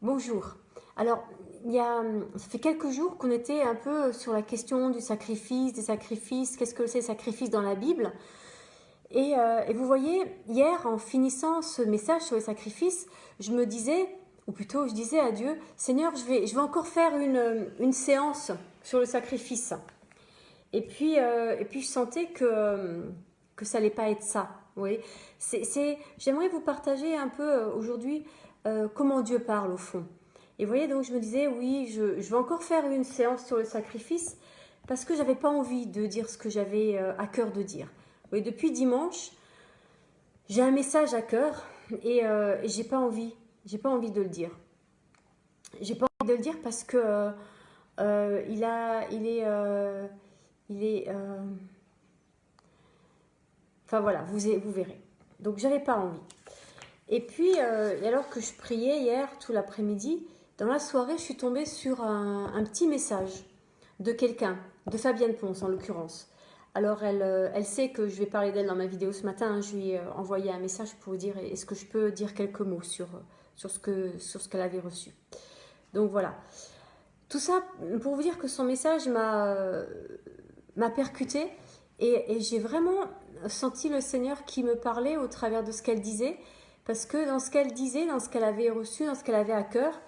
Bonjour. Alors, ça fait quelques jours qu'on était un peu sur la question du sacrifice, des sacrifices, qu'est-ce que c'est le sacrifice dans la Bible. Et vous voyez, hier, en finissant ce message sur les sacrifices, je me disais, ou plutôt je disais à Dieu, Seigneur, je vais encore faire une séance sur le sacrifice. Et puis je sentais que ça n'allait pas être ça. Oui. J'aimerais vous partager un peu aujourd'hui comment Dieu parle au fond. Et vous voyez, donc je me disais, oui, je vais encore faire une séance sur le sacrifice parce que j'avais pas envie de dire ce que j'avais à cœur de dire. Oui, depuis dimanche, j'ai un message à cœur et j'ai pas envie de le dire. J'ai pas envie de le dire parce que il est, enfin voilà, vous verrez. Donc j'avais pas envie. Et puis, alors que je priais hier tout l'après-midi, dans la soirée, je suis tombée sur un petit message de quelqu'un, de Fabienne Ponce en l'occurrence. Alors elle sait que je vais parler d'elle dans ma vidéo ce matin. Je lui ai envoyé un message pour dire est-ce que je peux dire quelques mots sur ce qu'elle avait reçu. Donc voilà. Tout ça pour vous dire que son message m'a percuté et j'ai vraiment senti le Seigneur qui me parlait au travers de ce qu'elle disait, parce que dans ce qu'elle disait, dans ce qu'elle avait reçu, dans ce qu'elle avait à cœur,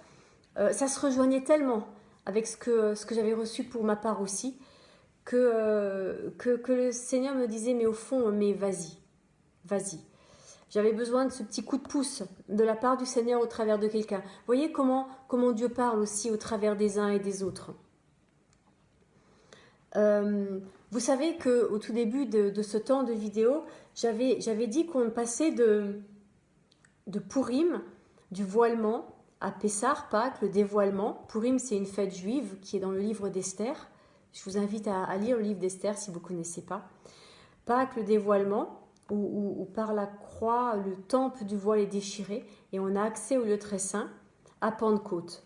ça se rejoignait tellement avec ce que j'avais reçu pour ma part aussi, que le Seigneur me disait, mais au fond, mais vas-y, vas-y. J'avais besoin de ce petit coup de pouce de la part du Seigneur au travers de quelqu'un. Vous voyez comment Dieu parle aussi au travers des uns et des autres. Vous savez qu'au tout début de ce temps de vidéo, j'avais dit qu'on passait de Purim, du voilement, à Pessah, Pâques, le dévoilement. Purim, c'est une fête juive qui est dans le livre d'Esther. Je vous invite à lire le livre d'Esther si vous ne connaissez pas. Pâques, le dévoilement, où par la croix, le temple du voile est déchiré et on a accès au lieu très saint, à Pentecôte.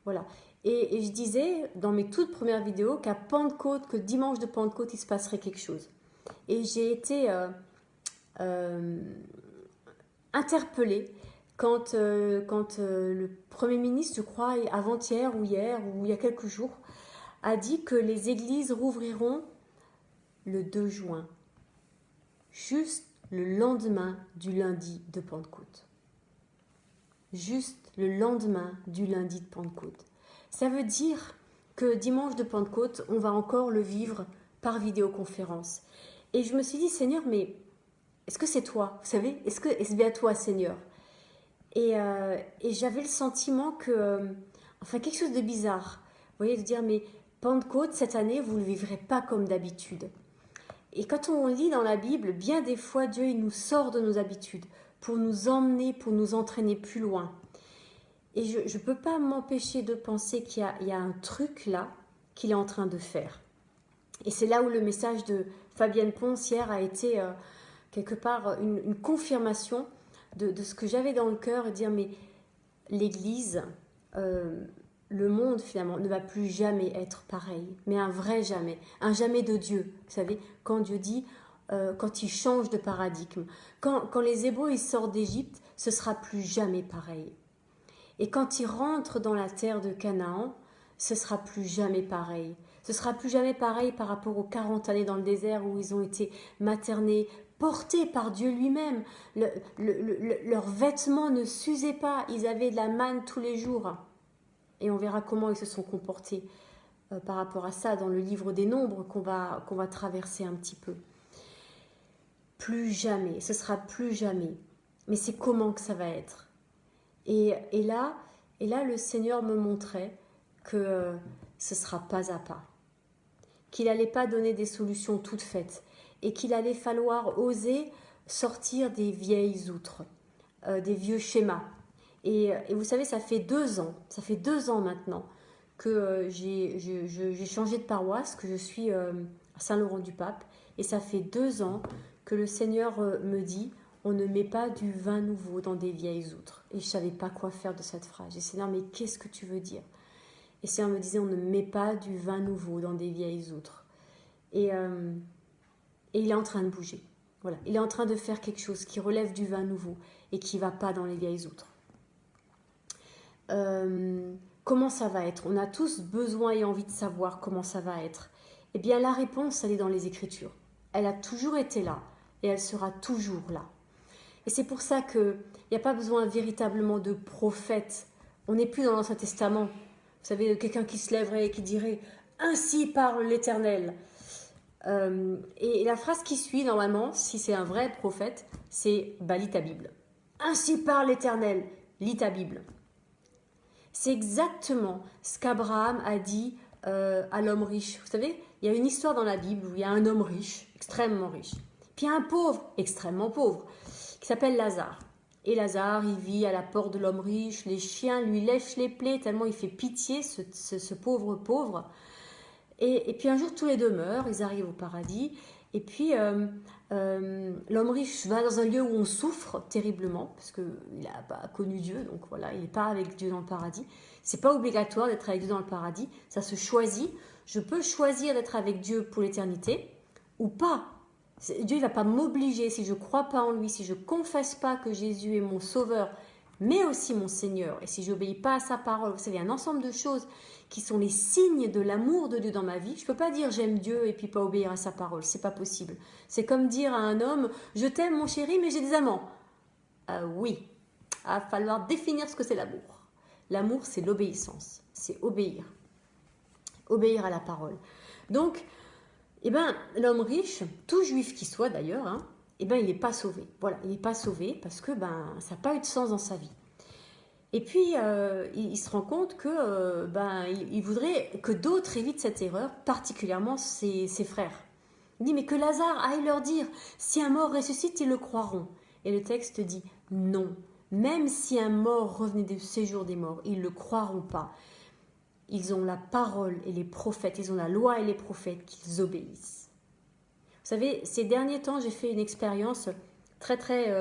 Voilà. Et je disais dans mes toutes premières vidéos qu'à Pentecôte, que dimanche de Pentecôte, il se passerait quelque chose. Et j'ai été interpellée quand le Premier ministre, je crois, avant-hier ou hier, ou il y a quelques jours, a dit que les églises rouvriront le 2 juin, juste le lendemain du lundi de Pentecôte. Juste le lendemain du lundi de Pentecôte. Ça veut dire que dimanche de Pentecôte, on va encore le vivre par vidéoconférence. Et je me suis dit, Seigneur, mais est-ce que c'est toi? Vous savez, est-ce bien toi, Seigneur? Et j'avais le sentiment que, enfin, quelque chose de bizarre. Vous voyez, de dire, mais Pentecôte, cette année, vous ne le vivrez pas comme d'habitude. Et quand on lit dans la Bible, bien des fois, Dieu, il nous sort de nos habitudes pour nous emmener, pour nous entraîner plus loin. Et je ne peux pas m'empêcher de penser qu'il y a un truc là qu'il est en train de faire. Et c'est là où le message de Fabienne Ponce hier a été quelque part une confirmation de ce que j'avais dans le cœur et dire mais l'Église, le monde finalement ne va plus jamais être pareil, mais un vrai jamais, un jamais de Dieu. Vous savez, quand Dieu dit, quand il change de paradigme, quand les Hébreux ils sortent d'Égypte, ce sera plus jamais pareil. Et quand ils rentrent dans la terre de Canaan, ce sera plus jamais pareil. Ce sera plus jamais pareil par rapport aux 40 années dans le désert où ils ont été maternés, portés par Dieu lui-même. Leurs vêtements ne s'usaient pas, ils avaient de la manne tous les jours. Et on verra comment ils se sont comportés par rapport à ça dans le livre des Nombres qu'on va traverser un petit peu. Plus jamais, ce sera plus jamais. Mais c'est comment que ça va être? Et là, le Seigneur me montrait que ce sera pas à pas, qu'il n'allait pas donner des solutions toutes faites et qu'il allait falloir oser sortir des vieilles outres, des vieux schémas. Et vous savez, ça fait 2 ans maintenant que j'ai changé de paroisse, que je suis à Saint-Laurent-du-Pape, et ça fait 2 ans que le Seigneur me dit on ne met pas du vin nouveau dans des vieilles outres. Et je ne savais pas quoi faire de cette phrase. J'ai dit, Seigneur, mais qu'est-ce que tu veux dire? Et le Seigneur me disait, on ne met pas du vin nouveau dans des vieilles outres. Et il est en train de bouger. Voilà. Il est en train de faire quelque chose qui relève du vin nouveau et qui ne va pas dans les vieilles outres. comment ça va être? On a tous besoin et envie de savoir comment ça va être. Eh bien, la réponse, elle est dans les Écritures. Elle a toujours été là et elle sera toujours là. Et c'est pour ça qu'il n'y a pas besoin véritablement de prophètes. On n'est plus dans l'Ancien Testament. Vous savez, quelqu'un qui se lèverait et qui dirait « Ainsi parle l'Éternel ». Et la phrase qui suit, normalement, si c'est un vrai prophète, c'est bah, « Lis ta Bible ». « Ainsi parle l'Éternel », lis ta Bible. C'est exactement ce qu'Abraham a dit à l'homme riche. Vous savez, il y a une histoire dans la Bible où il y a un homme riche, extrêmement riche, puis un pauvre, extrêmement pauvre, qui s'appelle Lazare. Et Lazare, il vit à la porte de l'homme riche, les chiens lui lèchent les plaies tellement il fait pitié, ce pauvre. Et puis un jour, tous les deux meurent, ils arrivent au paradis, et puis l'homme riche va dans un lieu où on souffre terriblement, parce qu'il n'a pas connu Dieu, donc voilà, il n'est pas avec Dieu dans le paradis. C'est pas obligatoire d'être avec Dieu dans le paradis, ça se choisit. Je peux choisir d'être avec Dieu pour l'éternité, ou pas. Dieu ne va pas m'obliger, si je ne crois pas en lui, si je ne confesse pas que Jésus est mon sauveur, mais aussi mon Seigneur, et si je n'obéis pas à sa parole. Vous savez, un ensemble de choses qui sont les signes de l'amour de Dieu dans ma vie. Je ne peux pas dire j'aime Dieu et puis pas obéir à sa parole, c'est pas possible. C'est comme dire à un homme, je t'aime mon chéri, mais j'ai des amants. Oui, il va falloir définir ce que c'est l'amour. L'amour, c'est l'obéissance, c'est obéir. Obéir à la parole. Donc, eh ben, l'homme riche, tout juif qu'il soit d'ailleurs, hein, eh ben, il n'est pas sauvé. Voilà, il n'est pas sauvé parce que ça n'a pas eu de sens dans sa vie. Et puis, il se rend compte que il voudrait que d'autres évitent cette erreur, particulièrement ses frères. Il dit, mais que Lazare aille leur dire, si un mort ressuscite, ils le croiront. Et le texte dit, non, même si un mort revenait du séjour des morts, ils ne le croiront pas. Ils ont la parole et les prophètes, ils ont la loi et les prophètes qu'ils obéissent. Vous savez, ces derniers temps, j'ai fait une expérience très très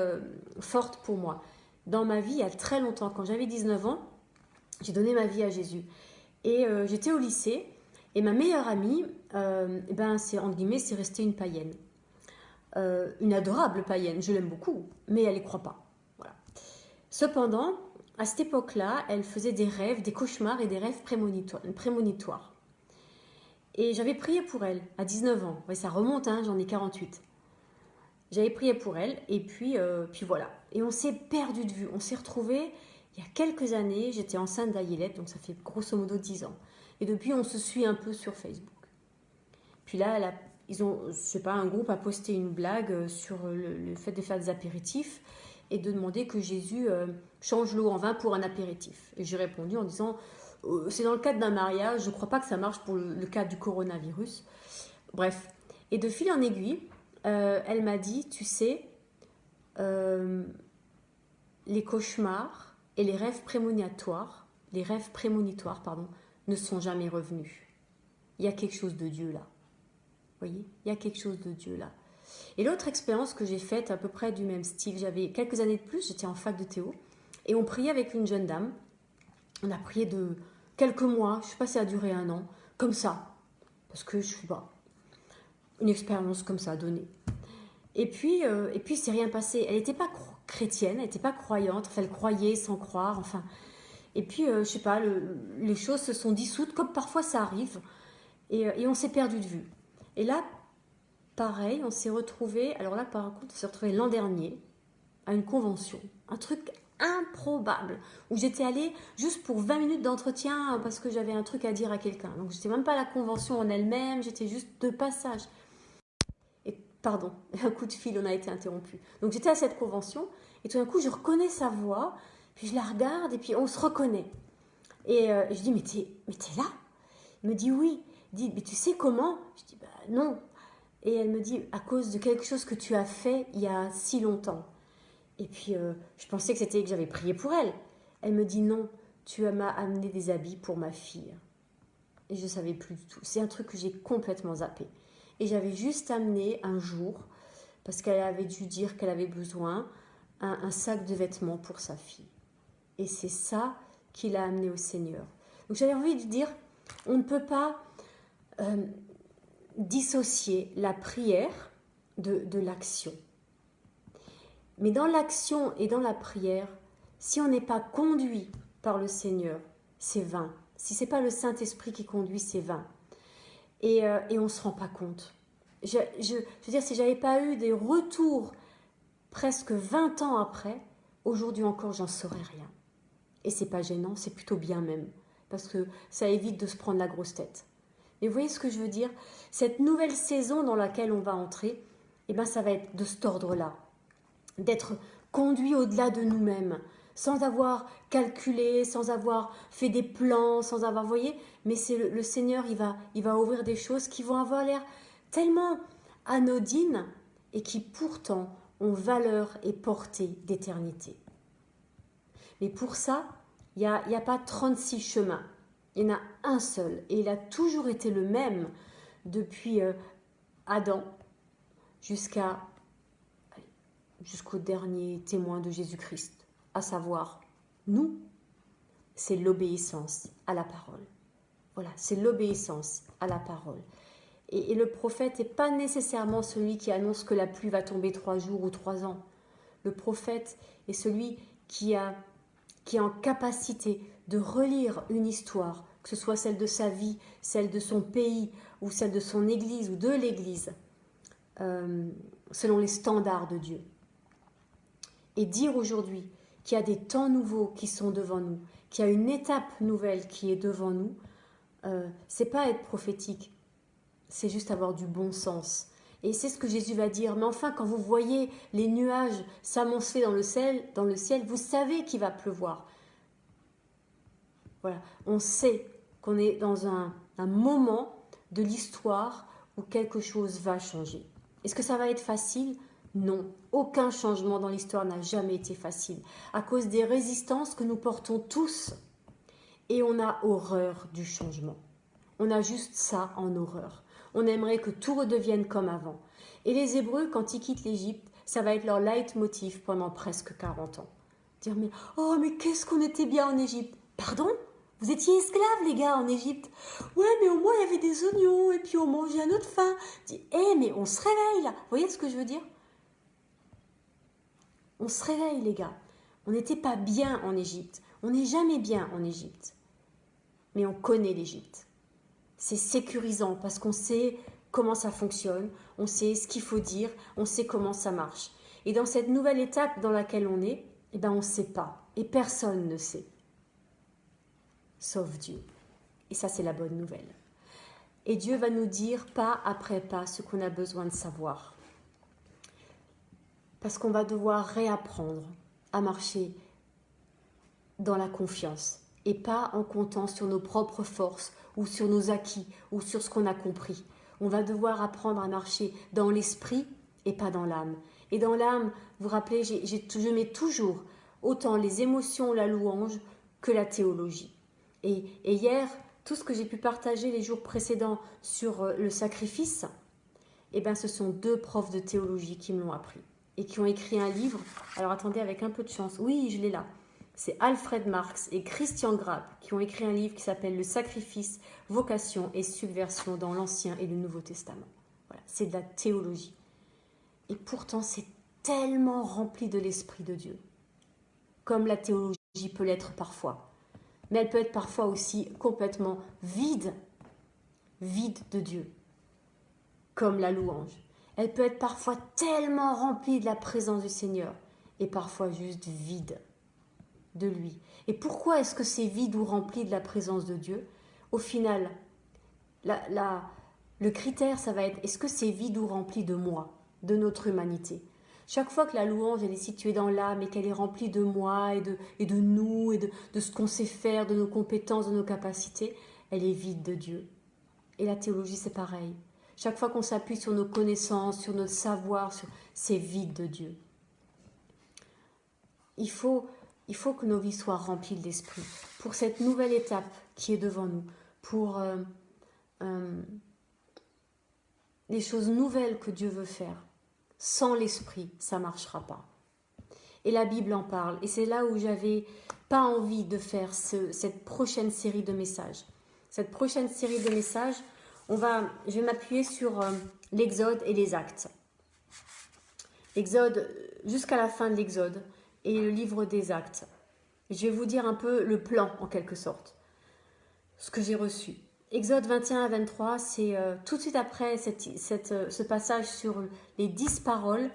forte pour moi. Dans ma vie, il y a très longtemps, quand j'avais 19 ans, j'ai donné ma vie à Jésus. Et j'étais au lycée, et ma meilleure amie, c'est entre guillemets, c'est restée une païenne. Une adorable païenne, je l'aime beaucoup, mais elle n'y croit pas. Voilà. Cependant, à cette époque-là, elle faisait des rêves, des cauchemars et des rêves prémonitoires. Et j'avais prié pour elle à 19 ans. Ouais, ça remonte, hein, j'en ai 48. J'avais prié pour elle et puis voilà. Et on s'est perdu de vue. On s'est retrouvés il y a quelques années. J'étais enceinte d'Ayelette, donc ça fait grosso modo 10 ans. Et depuis, on se suit un peu sur Facebook. Puis là, ils ont, je sais pas, un groupe a posté une blague sur le fait de faire des apéritifs et de demander que Jésus change l'eau en vin pour un apéritif. Et j'ai répondu en disant, c'est dans le cadre d'un mariage, je ne crois pas que ça marche pour le cadre du coronavirus. Bref. Et de fil en aiguille, elle m'a dit, tu sais, les cauchemars et les rêves prémonitoires, ne sont jamais revenus. Il y a quelque chose de Dieu là. Vous voyez, il y a quelque chose de Dieu là. Et l'autre expérience que j'ai faite, à peu près du même style, j'avais quelques années de plus, j'étais en fac de théo, et on priait avec une jeune dame. On a prié de quelques mois, je ne sais pas si ça a duré 1 an, comme ça, parce que je ne sais pas, une expérience comme ça donnée. Et puis c'est rien passé. Elle n'était pas chrétienne, elle n'était pas croyante, enfin elle croyait sans croire, enfin. Et puis, je ne sais pas, les choses se sont dissoutes, comme parfois ça arrive, et on s'est perdu de vue. Et là, pareil, on s'est retrouvés, alors là par contre, on s'est retrouvés l'an dernier, à une convention, un truc improbable, où j'étais allée juste pour 20 minutes d'entretien parce que j'avais un truc à dire à quelqu'un. Donc j'étais même pas à la convention en elle-même, j'étais juste de passage. Et pardon, un coup de fil, on a été interrompu. Donc j'étais à cette convention, et tout d'un coup je reconnais sa voix, puis je la regarde, et puis on se reconnaît. Et je dis, mais t'es là? Il me dit, oui. Il dit, mais tu sais comment? Je dis, bah non. Et elle me dit, à cause de quelque chose que tu as fait il y a si longtemps. Et puis, je pensais que j'avais prié pour elle. Elle me dit, non, tu m'as amené des habits pour ma fille. Et je ne savais plus du tout. C'est un truc que j'ai complètement zappé. Et j'avais juste amené un jour, parce qu'elle avait dû dire qu'elle avait besoin, un sac de vêtements pour sa fille. Et c'est ça qui l'a amené au Seigneur. Donc j'avais envie de dire, on ne peut pas dissocier la prière de l'action. Mais dans l'action et dans la prière, si on n'est pas conduit par le Seigneur, c'est vain. Si ce n'est pas le Saint-Esprit qui conduit, c'est vain. Et on ne se rend pas compte. Je veux dire, si je n'avais pas eu des retours presque 20 ans après, aujourd'hui encore, j'en saurais rien. Et c'est pas gênant, c'est plutôt bien même, parce que ça évite de se prendre la grosse tête. Mais vous voyez ce que je veux dire? Cette nouvelle saison dans laquelle on va entrer, eh ben, ça va être de cet ordre-là, d'être conduit au-delà de nous-mêmes, sans avoir calculé, sans avoir fait des plans, sans avoir, vous voyez, mais c'est le Seigneur, il va ouvrir des choses qui vont avoir l'air tellement anodines et qui pourtant ont valeur et portée d'éternité. Mais pour ça, il n'y a pas 36 chemins. Il y en a un seul. Et il a toujours été le même depuis Adam jusqu'au dernier témoin de Jésus-Christ. À savoir, nous, c'est l'obéissance à la parole. Voilà, c'est l'obéissance à la parole. Et le prophète n'est pas nécessairement celui qui annonce que la pluie va tomber 3 jours ou 3 ans. Le prophète est celui qui est en capacité de relire une histoire, que ce soit celle de sa vie, celle de son pays, ou celle de son église ou de l'église, selon les standards de Dieu. Et dire aujourd'hui qu'il y a des temps nouveaux qui sont devant nous, qu'il y a une étape nouvelle qui est devant nous, c'est pas être prophétique, c'est juste avoir du bon sens. Et c'est ce que Jésus va dire. Mais enfin, quand vous voyez les nuages s'amonceler dans le ciel, vous savez qu'il va pleuvoir. Voilà, on sait qu'on est dans un moment de l'histoire où quelque chose va changer. Est-ce que ça va être facile? Non, aucun changement dans l'histoire n'a jamais été facile, à cause des résistances que nous portons tous. Et on a horreur du changement. On a juste ça en horreur. On aimerait que tout redevienne comme avant. Et les Hébreux, quand ils quittent l'Égypte, ça va être leur leitmotiv pendant presque 40 ans. Dire, mais qu'est-ce qu'on était bien en Égypte? Pardon? Vous étiez esclaves, les gars, en Égypte. Ouais, mais au moins, il y avait des oignons, et puis on mangeait à notre faim. Mais on se réveille, là. Vous voyez ce que je veux dire? On se réveille, les gars. On n'était pas bien en Égypte. On n'est jamais bien en Égypte. Mais on connaît l'Égypte. C'est sécurisant parce qu'on sait comment ça fonctionne, on sait ce qu'il faut dire, on sait comment ça marche. Et dans cette nouvelle étape dans laquelle on est, eh ben on ne sait pas. Et personne ne sait. Sauf Dieu. Et ça, c'est la bonne nouvelle. Et Dieu va nous dire pas après pas ce qu'on a besoin de savoir. Parce qu'on va devoir réapprendre à marcher dans la confiance et pas en comptant sur nos propres forces ou sur nos acquis ou sur ce qu'on a compris. On va devoir apprendre à marcher dans l'esprit et pas dans l'âme. Et dans l'âme, vous vous rappelez, je mets toujours autant les émotions, la louange que la théologie. Et hier, tout ce que j'ai pu partager les jours précédents sur le sacrifice, eh ben, ce sont 2 profs de théologie qui me l'ont appris et qui ont écrit un livre. Alors attendez, avec un peu de chance. Oui, je l'ai là. C'est Alfred Marx et Christian Grappe qui ont écrit un livre qui s'appelle Le sacrifice, vocation et subversion dans l'Ancien et le Nouveau Testament. Voilà, c'est de la théologie. Et pourtant, c'est tellement rempli de l'Esprit de Dieu. Comme la théologie peut l'être parfois. Mais elle peut être parfois aussi complètement vide de Dieu. Comme la louange. Elle peut être parfois tellement remplie de la présence du Seigneur et parfois juste vide de lui. Et pourquoi est-ce que c'est vide ou rempli de la présence de Dieu? Au final, le critère, ça va être, est-ce que c'est vide ou rempli de moi, de notre humanité? Chaque fois que la louange, elle est située dans l'âme et qu'elle est remplie de moi et de nous et de ce qu'on sait faire, de nos compétences, de nos capacités, elle est vide de Dieu. Et la théologie, c'est pareil. Chaque fois qu'on s'appuie sur nos connaissances, sur notre savoir, c'est vide de Dieu. Il faut que nos vies soient remplies de l'Esprit pour cette nouvelle étape qui est devant nous, pour les choses nouvelles que Dieu veut faire. Sans l'Esprit, ça ne marchera pas. Et la Bible en parle. Et c'est là où j'avais pas envie de faire cette prochaine série de messages. Cette prochaine série de messages, je vais m'appuyer sur l'Exode et les Actes. L'Exode, jusqu'à la fin de l'Exode, et le livre des Actes. Je vais vous dire un peu le plan, en quelque sorte, ce que j'ai reçu. Exode 21 à 23, c'est tout de suite après ce passage sur les 10 paroles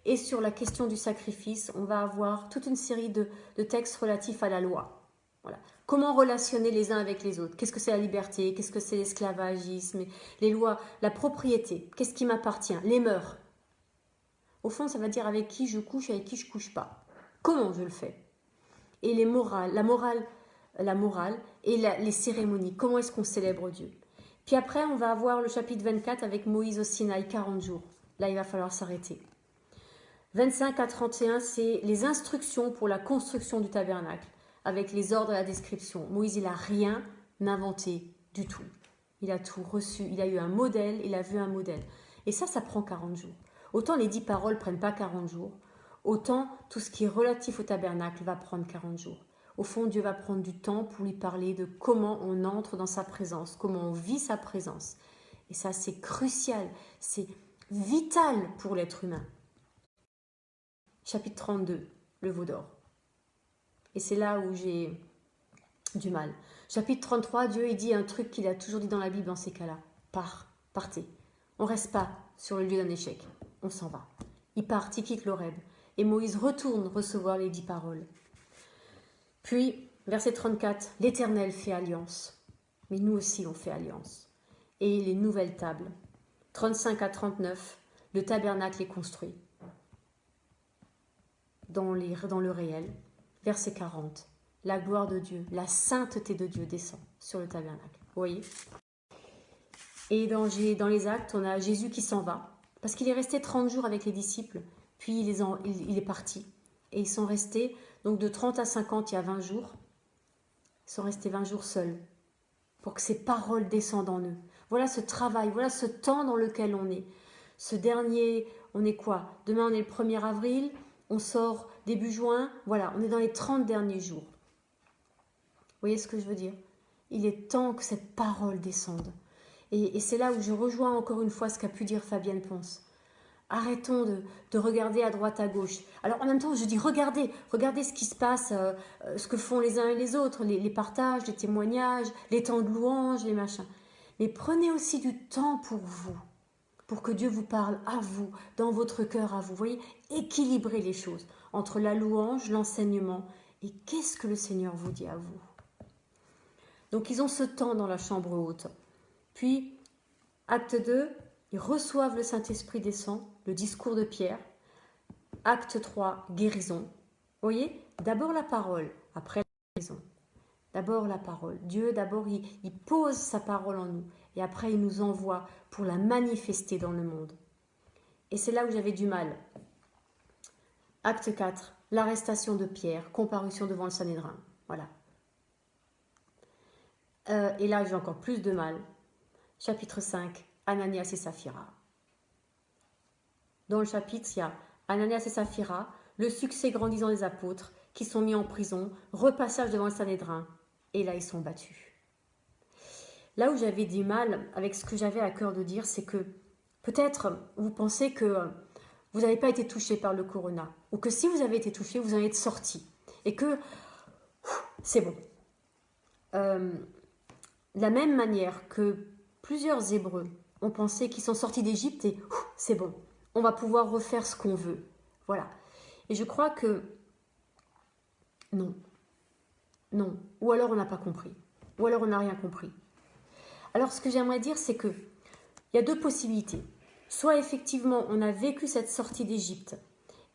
et sur la question du sacrifice, on va avoir toute une série de textes relatifs à la loi. Voilà. Comment relationner les uns avec les autres? Qu'est-ce que c'est la liberté? Qu'est-ce que c'est l'esclavagisme? Les lois, la propriété, qu'est-ce qui m'appartient? Les mœurs. Au fond, ça va dire avec qui je couche, avec qui je ne couche pas. Comment je le fais? Et les morales, la morale et les cérémonies. Comment est-ce qu'on célèbre Dieu? Puis après, on va avoir le chapitre 24 avec Moïse au Sinaï, 40 jours. Là, il va falloir s'arrêter. 25 à 31, c'est les instructions pour la construction du tabernacle, avec les ordres et la description. Moïse, il n'a rien inventé du tout. Il a tout reçu, il a eu un modèle, il a vu un modèle. Et ça prend 40 jours. Autant les 10 paroles ne prennent pas 40 jours, autant tout ce qui est relatif au tabernacle va prendre 40 jours. Au fond, Dieu va prendre du temps pour lui parler de comment on entre dans sa présence, comment on vit sa présence. Et ça, c'est crucial, c'est vital pour l'être humain. Chapitre 32, le veau d'or. Et c'est là où j'ai du mal. Chapitre 33, Dieu il dit un truc qu'il a toujours dit dans la Bible dans ces cas-là. Partez. On ne reste pas sur le lieu d'un échec. On s'en va. Il part, il quitte l'Horeb. Et Moïse retourne recevoir les 10 paroles. Puis, verset 34, l'Éternel fait alliance. Mais nous aussi, on fait alliance. Et les nouvelles tables. 35 à 39, le tabernacle est construit. Dans le réel. Verset 40, la gloire de Dieu, la sainteté de Dieu descend sur le tabernacle. Vous voyez? Et dans les actes, on a Jésus qui s'en va. Parce qu'il est resté 30 jours avec les disciples. Puis il est parti. Et ils sont restés, donc de 30 à 50, il y a 20 jours. Ils sont restés 20 jours seuls. Pour que ces paroles descendent en eux. Voilà ce travail, voilà ce temps dans lequel on est. Ce dernier, on est quoi? Demain, on est le 1er avril. On sort début juin. Voilà, on est dans les 30 derniers jours. Vous voyez ce que je veux dire? Il est temps que cette parole descende. Et c'est là où je rejoins encore une fois ce qu'a pu dire Fabienne Ponce. Arrêtons de regarder à droite, à gauche. Alors en même temps, je dis regardez ce qui se passe, ce que font les uns et les autres, les partages, les témoignages, les temps de louange, les machins. Mais prenez aussi du temps pour vous, pour que Dieu vous parle à vous, dans votre cœur à vous. Vous voyez, équilibrez les choses entre la louange, l'enseignement et qu'est-ce que le Seigneur vous dit à vous. Donc ils ont ce temps dans la chambre haute. Puis, acte 2, ils reçoivent le Saint-Esprit descend, le discours de Pierre. Acte 3, guérison. Vous voyez, d'abord la parole, après la guérison. D'abord la parole. Dieu, d'abord, il pose sa parole en nous. Et après, il nous envoie pour la manifester dans le monde. Et c'est là où j'avais du mal. Acte 4, l'arrestation de Pierre, comparution devant le Sanhédrin. Voilà. Et là, j'ai encore plus de mal. Chapitre 5, Ananias et Saphira. Dans le chapitre, il y a Ananias et Saphira, le succès grandissant des apôtres qui sont mis en prison, repassage devant le Sanhédrin. Et là, ils sont battus. Là où j'avais du mal avec ce que j'avais à cœur de dire, c'est que peut-être vous pensez que vous n'avez pas été touché par le corona, ou que si vous avez été touché, vous en êtes sorti, et que c'est bon. De la même manière que plusieurs Hébreux ont pensé qu'ils sont sortis d'Égypte et c'est bon, on va pouvoir refaire ce qu'on veut. Voilà. Et je crois que non. Non. Ou alors on n'a pas compris. Ou alors on n'a rien compris. Alors ce que j'aimerais dire, c'est que il y a deux possibilités. Soit effectivement on a vécu cette sortie d'Égypte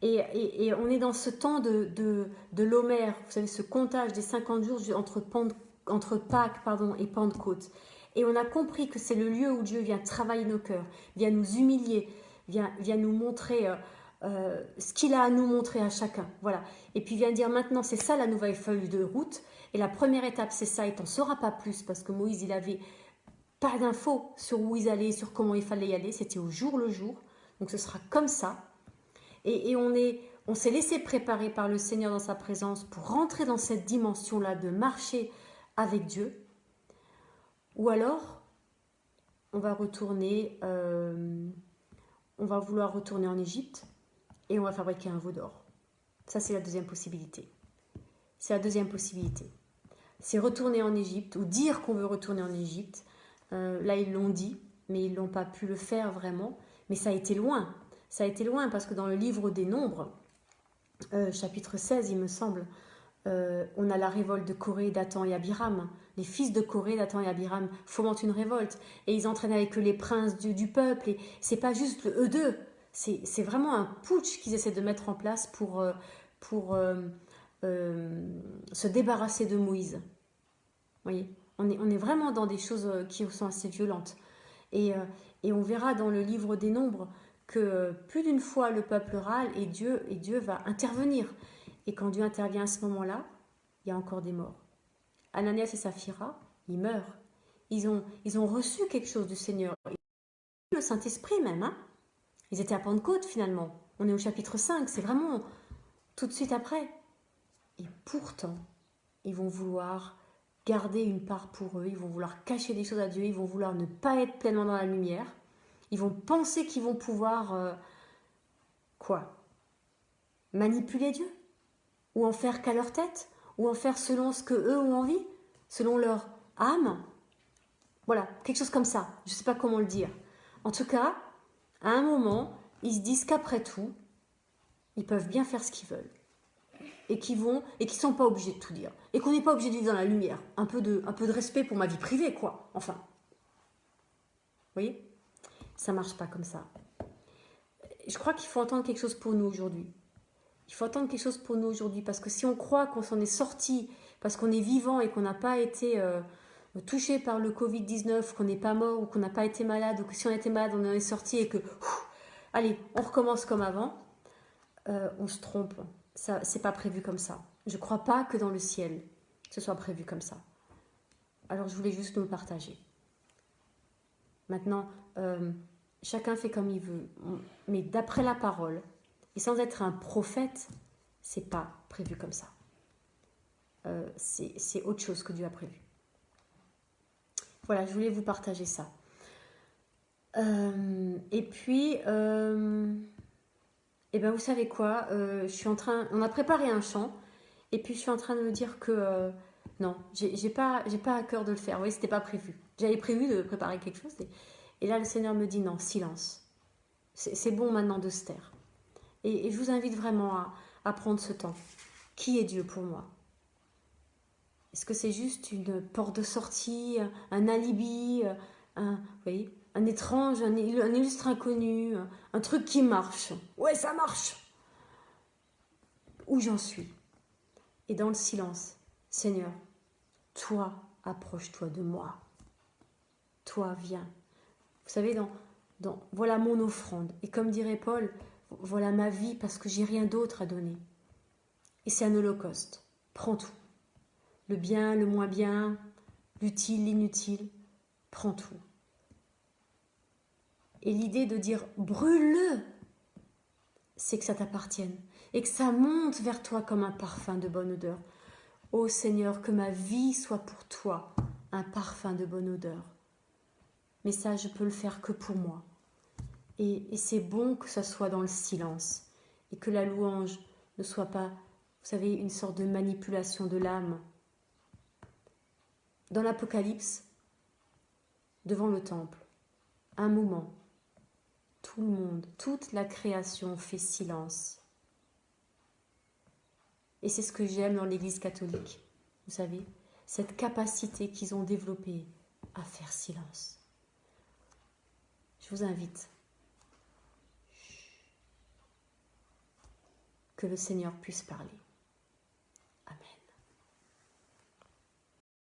et on est dans ce temps de l'Homère, vous savez, ce comptage des 50 jours entre Pâques et Pentecôte. Et on a compris que c'est le lieu où Dieu vient travailler nos cœurs, vient nous humilier, vient nous montrer ce qu'il a à nous montrer à chacun. Voilà. Et puis vient dire maintenant, c'est ça la nouvelle feuille de route. Et la première étape, c'est ça. Et tu n'en sauras pas plus parce que Moïse, il avait pas d'infos sur où ils allaient, sur comment il fallait y aller. C'était au jour le jour. Donc ce sera comme ça. Et on s'est laissé préparer par le Seigneur dans sa présence pour rentrer dans cette dimension-là de marcher avec Dieu. Ou alors, on va retourner, on va vouloir retourner en Égypte et on va fabriquer un veau d'or. Ça, c'est la deuxième possibilité. C'est la deuxième possibilité. C'est retourner en Égypte ou dire qu'on veut retourner en Égypte. Là, ils l'ont dit, mais ils n'ont pas pu le faire vraiment. Mais ça a été loin. Ça a été loin parce que dans le livre des Nombres, chapitre 16, il me semble, on a la révolte de Corée, Dathan et Abiram. Les fils de Corée, Dathan et Abiram fomentent une révolte et ils entraînent avec eux les princes du peuple. Et c'est pas juste eux deux, c'est vraiment un putsch qu'ils essaient de mettre en place pour se débarrasser de Moïse. Vous voyez, on est vraiment dans des choses qui sont assez violentes. Et on verra dans le livre des Nombres que plus d'une fois le peuple râle et Dieu va intervenir. Et quand Dieu intervient à ce moment-là, il y a encore des morts. Ananias et Saphira, ils meurent. Ils ont reçu quelque chose du Seigneur. Le Saint-Esprit même. Hein. Ils étaient à Pentecôte finalement. On est au chapitre 5, c'est vraiment tout de suite après. Et pourtant, ils vont vouloir garder une part pour eux, ils vont vouloir cacher des choses à Dieu, ils vont vouloir ne pas être pleinement dans la lumière. Ils vont penser qu'ils vont pouvoir, manipuler Dieu, ou en faire qu'à leur tête, ou en faire selon ce qu'eux ont envie, selon leur âme. Voilà, quelque chose comme ça. Je ne sais pas comment le dire. En tout cas, à un moment, ils se disent qu'après tout, ils peuvent bien faire ce qu'ils veulent. Et qu'ils ne sont pas obligés de tout dire. Et qu'on n'est pas obligé de vivre dans la lumière. Un peu de respect pour ma vie privée, quoi. Enfin. Vous voyez ? Ça ne marche pas comme ça. Je crois qu'il faut entendre quelque chose pour nous aujourd'hui. Il faut attendre quelque chose pour nous aujourd'hui, parce que si on croit qu'on s'en est sorti, parce qu'on est vivant et qu'on n'a pas été touché par le Covid-19, qu'on n'est pas mort ou qu'on n'a pas été malade, ou que si on a été malade, on en est sorti et que, allez, on recommence comme avant, on se trompe. Ça, c'est pas prévu comme ça. Je ne crois pas que dans le ciel, ce soit prévu comme ça. Alors je voulais juste nous le partager. Maintenant, chacun fait comme il veut, mais d'après la parole, et sans être un prophète, c'est pas prévu comme ça. C'est autre chose que Dieu a prévu. Voilà, je voulais vous partager ça. Et puis, vous savez quoi, on a préparé un chant, et puis je suis en train de me dire que non, j'ai pas à cœur de le faire. Oui, c'était pas prévu. J'avais prévu de préparer quelque chose, et là le Seigneur me dit non, silence. C'est bon maintenant de se taire. Et je vous invite vraiment à prendre ce temps. Qui est Dieu pour moi? Est-ce que c'est juste une porte de sortie, un alibi, un étrange, un illustre inconnu, un truc qui marche? Ouais, ça marche! Où j'en suis? Et dans le silence, Seigneur, toi, approche-toi de moi. Toi, viens. Vous savez, voilà mon offrande. Et comme dirait Paul, voilà ma vie parce que j'ai rien d'autre à donner. Et c'est un holocauste. Prends tout. Le bien, le moins bien, l'utile, l'inutile. Prends tout. Et l'idée de dire brûle-le, c'est que ça t'appartienne. Et que ça monte vers toi comme un parfum de bonne odeur. Ô Seigneur, que ma vie soit pour toi un parfum de bonne odeur. Mais ça, je peux le faire que pour moi. Et c'est bon que ça soit dans le silence. Et que la louange ne soit pas, vous savez, une sorte de manipulation de l'âme. Dans l'Apocalypse, devant le temple, un moment, tout le monde, toute la création fait silence. Et c'est ce que j'aime dans l'Église catholique. Vous savez, cette capacité qu'ils ont développée à faire silence. Je vous invite que le Seigneur puisse parler. Amen.